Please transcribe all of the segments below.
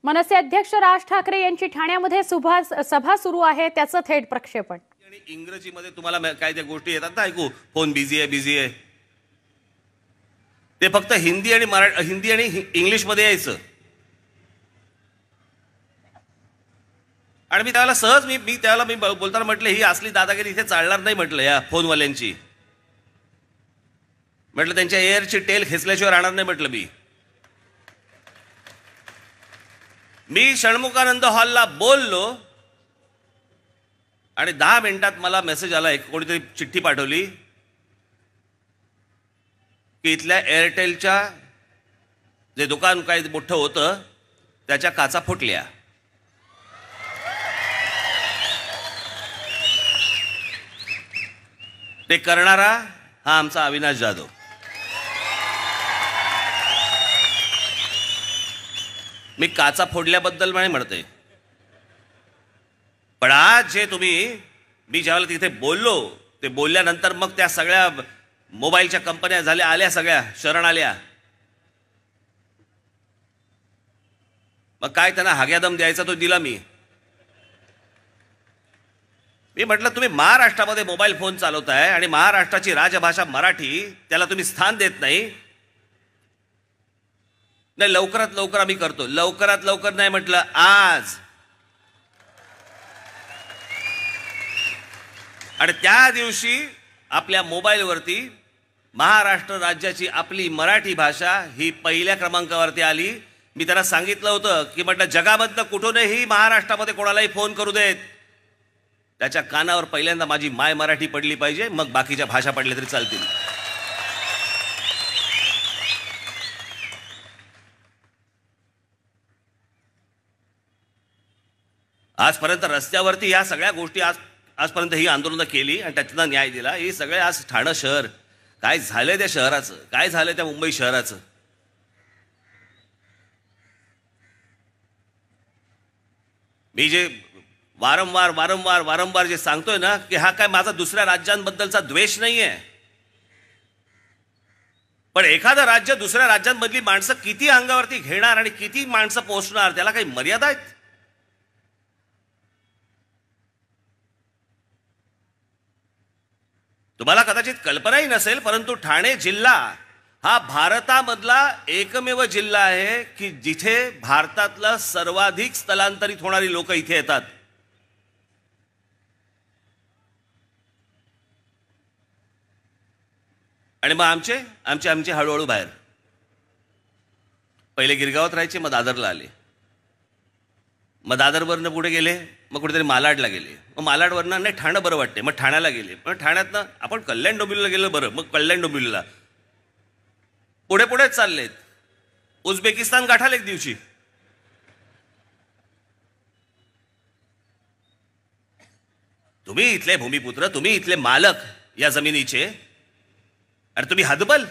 मनसे अध्यक्ष राज ठाकरे यांची ठाण्यामध्ये सभा सुरू आहे, त्याचं थेट प्रक्षेपण. आणि इंग्रजीमध्ये तुम्हाला काय त्या गोष्टी येतात ना ऐकू, फोन बिझी आहे. ते फक्त हिंदी आणि इंग्लिशमध्ये यायचं. आणि मी त्याला सहज मी बोलताना म्हटलं ही असली दादागिरी इथे चालणार नाही म्हटलं या फोनवाल्यांची. म्हटलं त्यांच्या एअरची टेल खेचल्याशिवाय राहणार नाही म्हटलं. मी षण्मुखानंद हॉलला बोललो आणि 10 मिनिटात मला मेसेज आला, कोणीतरी चिठ्ठी पाठवली की इथल्या एअरटेलच्या जे दुकान काय मोठं होतं त्याच्या काचा फुटल्या. ते करणारा हा आमचा अविनाश जाधव. मी काचा फोडल्याबद्दल नाही म्हणते, पण आज जे मी ज्यावेळेला तिथे बोललो ते बोलल्यानंतर मग त्या सगळ्या मोबाईलच्या कंपन्या आल्या सगळ्या शरण आल्या. मग काय त्यांना हाग्यादम द्यायचा तो दिला. मी म्हटलं तुम्ही महाराष्ट्रामध्ये मोबाईल फोन चालवताय आणि महाराष्ट्राची राजभाषा मराठी, त्याला तुम्ही स्थान देत नाही. लवकरात लवकर आम्ही करतो. लवकरात लवकर नाही म्हटलं, आज. आणि त्या दिवशी आपल्या मोबाईलवरती महाराष्ट्र राज्याची आपली मराठी भाषा ही पहिल्या क्रमांकावरती आली. मी त्याला सांगितलं होतं की म्हटलं जगामधनं कुठूनही महाराष्ट्रामध्ये कोणालाही फोन करू देत, त्याच्या कानावर पहिल्यांदा माझी माय मराठी पडली पाहिजे, मग बाकीच्या भाषा पडल्या तरी चालतील. आजपर्यंत रस्त्यावरती या सगळ्या गोष्टी आजपर्यंत ही आंदोलनं केली आणि त्यातनं न्याय दिला. हे सगळे आज ठाणे शहर काय झालंय, त्या शहराचं काय झालंय, त्या मुंबई शहराचं. मी जे वारंवार जे सांगतोय ना की हा काय माझा दुसऱ्या राज्यांबद्दलचा द्वेष नाहीये, पण एखादं राज्य दुसऱ्या राज्यांमधली माणसं किती अंगावरती घेणार आणि किती माणसं पोहोचणार, त्याला काही मर्यादा आहेत. तुम्हाला कदाचित कल्पनाही नसेल, परंतु ठाणे जिल्हा हा भारतामधला एकमेव जिल्हा आहे की जिथे भारतातलं सर्वाधिक स्थलांतरित होणारी लोक इथे येतात. आणि मग आमचे हळूहळू बाहेर. पहिले गिरगावात राहायचे, मग दादरला आले, मग दादरवरनं पुढे गेले, मग कुठेतरी मालाडला गेले, मग मालाडवरनं नाही ठाणं बरं वाटते, मग ठाण्याला गेले, मग ठाण्यातनं आपण कल्याण डोंबिवलीला गेलं बरं, मग कल्याण डोंबिवलीला पुढेच चाललेत. उझबेकिस्तान गाठाल एक दिवशी. तुम्ही इथले भूमिपुत्र, तुम्ही इथले मालक या जमिनीचे, आणि तुम्ही हतबल,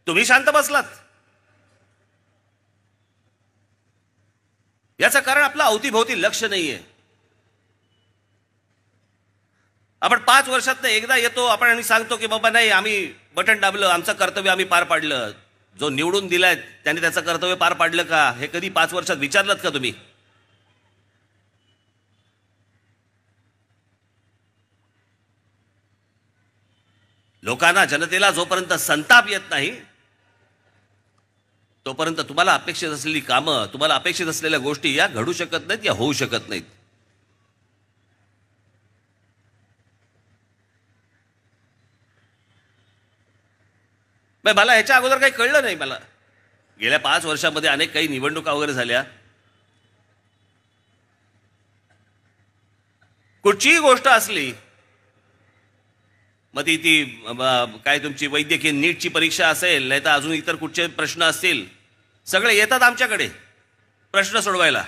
तुम्ही शांत बसलात. याचं कारण आपलं अवतीभोवती लक्ष नाहीये. आपण 5 वर्षात एकदा येतो आपण आणि सांगतो की बाबा नाही आम्ही बटन दाबलं, आमचं कर्तव्य आम्ही पार पाडलं. जो निवडून दिलाय त्यांनी त्याचं कर्तव्य पार पाडलं का, हे कधी 5 वर्षात विचारलं का तुम्ही? लोकांना, जनतेला जोपर्यंत संताप येत नाही तोपर्यंत तुम्हाला अपेक्षित असलेली कामं, तुम्हाला अपेक्षित असलेल्या गोष्टी या घडू शकत नाहीत, या होऊ शकत नाहीत. मला ह्याच्या अगोदर काही कळलं नाही. मला गेल्या 5 वर्षामध्ये अनेक काही निवडणुका वगैरे झाल्या. कुठचीही गोष्ट असली, मग ती काय तुमची वैद्यकीय नीटची परीक्षा असेल, नाही तर अजून इतर कुठचे प्रश्न असतील, सगळे येतात आमच्याकडे प्रश्न सोडवायला.